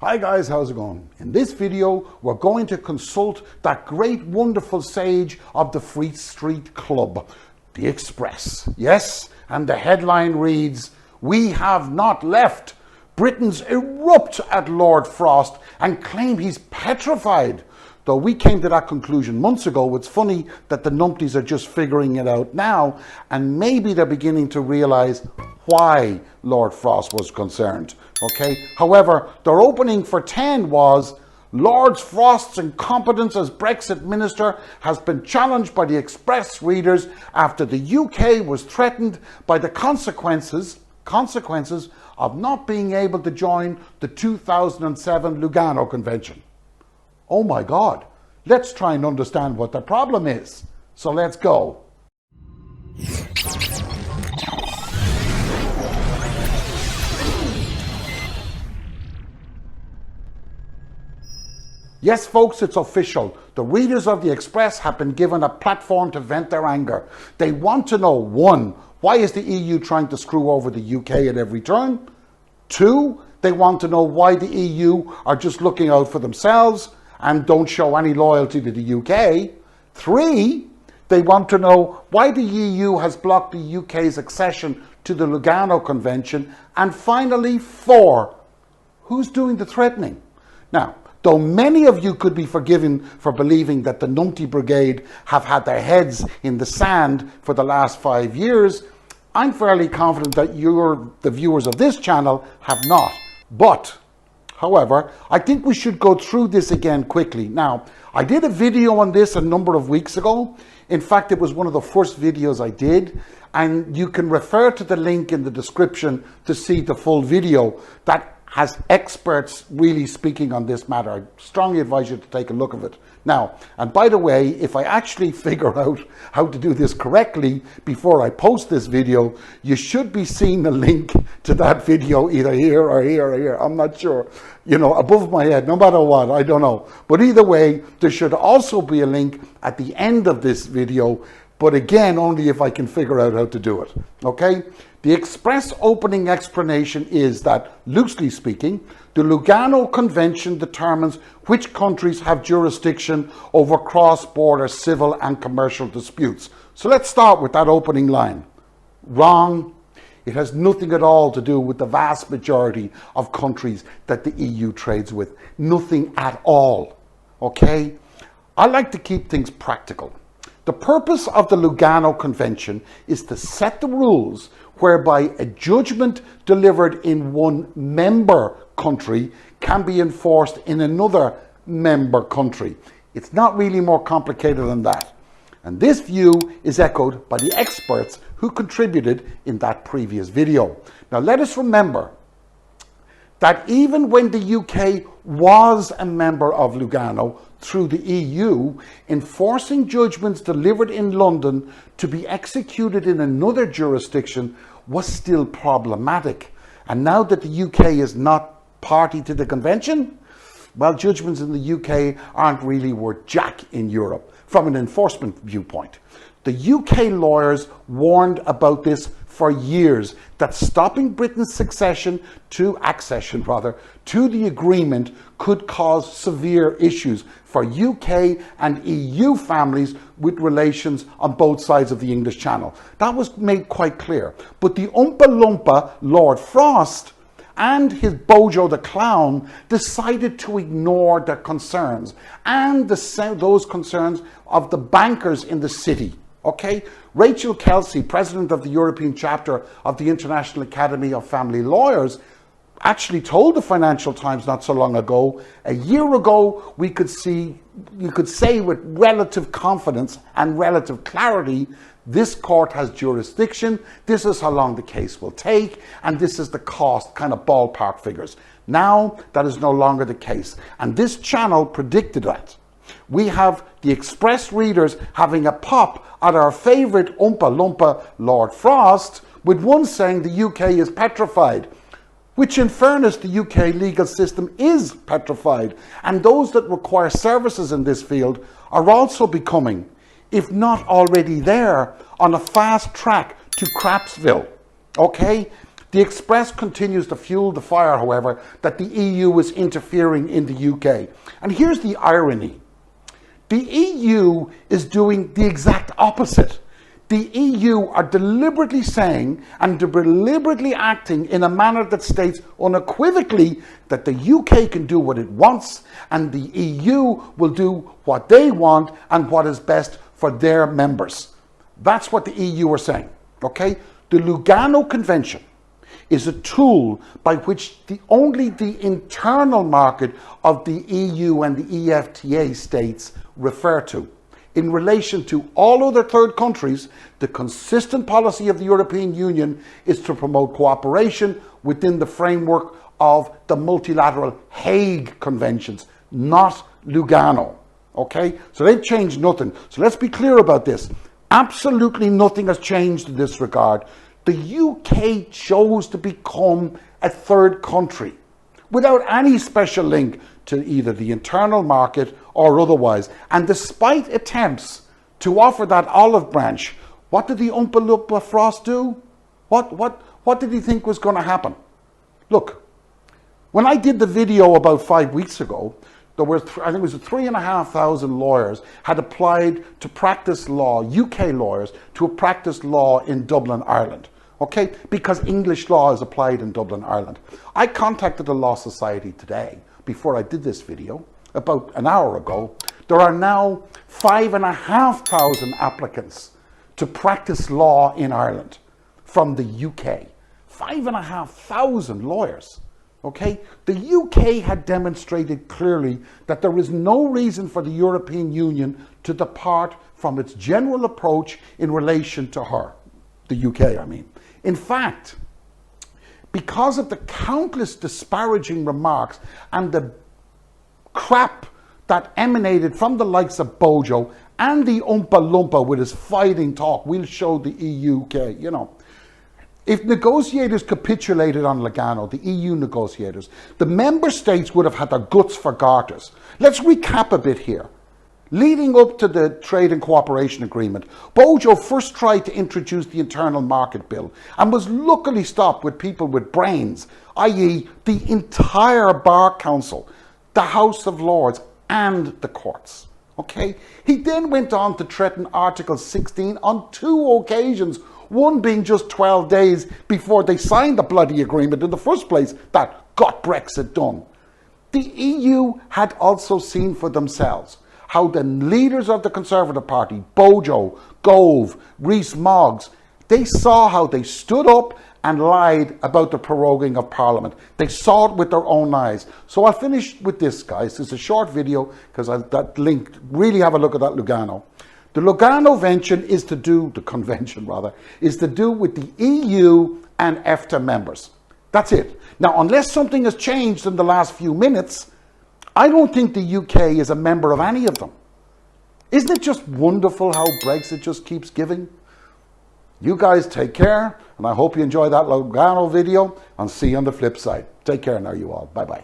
Hi guys, how's it going? In this video, we're going to consult that great wonderful sage of the Free Street Club, the Express. Yes, and the headline reads, "We have not left." Britons erupt at Lord Frost and claim he's petrified. Though we came to that conclusion months ago, it's funny that the numpties are just figuring it out now, and maybe they're beginning to realise why Lord Frost was concerned. Okay. However, their opening for 10 was, Lord Frost's incompetence as Brexit minister has been challenged by the Express readers after the UK was threatened by the consequences of not being able to join the 2007 Lugano Convention. Oh my God, let's try and understand what the problem is. So let's go. Yes, folks, it's official. The readers of the Express have been given a platform to vent their anger. They want to know, 1, why is the EU trying to screw over the UK at every turn? 2, they want to know why the EU are just looking out for themselves and don't show any loyalty to the UK. 3, they want to know why the EU has blocked the UK's accession to the Lugano Convention. And finally, 4, who's doing the threatening? Now, though many of you could be forgiven for believing that the Numpty Brigade have had their heads in the sand for the last 5 years, I'm fairly confident that the viewers of this channel have not. But, however, I think we should go through this again quickly. Now, I did a video on this a number of weeks ago. In fact, it was one of the first videos I did, and you can refer to the link in the description to see the full video that has experts really speaking on this matter. I strongly advise you to take a look at it. Now, and by the way, if I actually figure out how to do this correctly before I post this video, you should be seeing a link to that video either here or here or here. I'm not sure, you know, above my head, no matter what, I don't know. But either way, there should also be a link at the end of this video, but again, only if I can figure out how to do it, okay? The Express opening explanation is that, loosely speaking, the Lugano Convention determines which countries have jurisdiction over cross-border civil and commercial disputes. So let's start with that opening line. Wrong. It has nothing at all to do with the vast majority of countries that the EU trades with. Nothing at all. Okay? I like to keep things practical. The purpose of the Lugano Convention is to set the rules whereby a judgment delivered in one member country can be enforced in another member country. It's not really more complicated than that. And this view is echoed by the experts who contributed in that previous video. Now let us remember that even when the UK was a member of Lugano through the EU, enforcing judgments delivered in London to be executed in another jurisdiction was still problematic. And now that the UK is not party to the convention, well, judgments in the UK aren't really worth jack in Europe from an enforcement viewpoint. The UK lawyers warned about this for years, that stopping Britain's accession to the agreement could cause severe issues for UK and EU families with relations on both sides of the English Channel. That was made quite clear. But the Oompa Loompa Lord Frost and his Bojo the Clown decided to ignore the concerns and those concerns of the bankers in the city. Okay, Rachel Kelsey, president of the European chapter of the International Academy of Family Lawyers, actually told the Financial Times not so long ago, a year ago, you could say with relative confidence and relative clarity, this court has jurisdiction, this is how long the case will take, and this is the cost, kind of ballpark figures. Now, that is no longer the case. And this channel predicted that. We have the Express readers having a pop at our favourite Oompa Loompa Lord Frost, with one saying the UK is petrified, which in fairness the UK legal system is petrified, and those that require services in this field are also becoming, if not already there, on a fast track to Crapsville. Okay? The Express continues to fuel the fire, however, that the EU is interfering in the UK. And here's the irony. The EU is doing the exact opposite. The EU are deliberately saying and deliberately acting in a manner that states unequivocally that the UK can do what it wants and the EU will do what they want and what is best for their members. That's what the EU are saying, okay? The Lugano Convention is a tool by which only the internal market of the EU and the EFTA states refer to. In relation to all other third countries, the consistent policy of the European Union is to promote cooperation within the framework of the multilateral Hague Conventions, not Lugano. Okay? So they've changed nothing. So let's be clear about this. Absolutely nothing has changed in this regard. The UK chose to become a third country without any special link to either the internal market or otherwise. And despite attempts to offer that olive branch, what did the Oompa Loompa Frost do? What did he think was going to happen? Look, when I did the video about 5 weeks ago, there were, I think it was 3,500 lawyers had applied to practice law, UK lawyers, to practice law in Dublin, Ireland. Okay, because English law is applied in Dublin, Ireland. I contacted the Law Society today, before I did this video, about an hour ago. There are now 5,500 applicants to practice law in Ireland from the UK. 5,500 lawyers, okay? The UK had demonstrated clearly that there is no reason for the European Union to depart from its general approach in relation to her, the UK, I mean. In fact, because of the countless disparaging remarks and the crap that emanated from the likes of Bojo and the Oompa Loompa with his fighting talk, we'll show the EUK, you know. If negotiators capitulated on Lugano, the EU negotiators, the member states would have had their guts for garters. Let's recap a bit here. Leading up to the Trade and Cooperation Agreement, Bojo first tried to introduce the Internal Market Bill and was luckily stopped with people with brains, i.e. the entire Bar Council, the House of Lords and the courts. Okay? He then went on to threaten Article 16 on 2 occasions, one being just 12 days before they signed the bloody agreement in the first place that got Brexit done. The EU had also seen for themselves how the leaders of the Conservative Party, Bojo, Gove, Rees-Mogg, they saw how they stood up and lied about the proroguing of Parliament. They saw it with their own eyes. So I'll finish with this, guys. It's a short video because that link, really have a look at that Lugano. The Lugano convention is to do with the EU and EFTA members. That's it. Now, unless something has changed in the last few minutes, I don't think the UK is a member of any of them. Isn't it just wonderful how Brexit just keeps giving? You guys take care, and I hope you enjoy that Lugano video, and see you on the flip side. Take care now, you all. Bye-bye.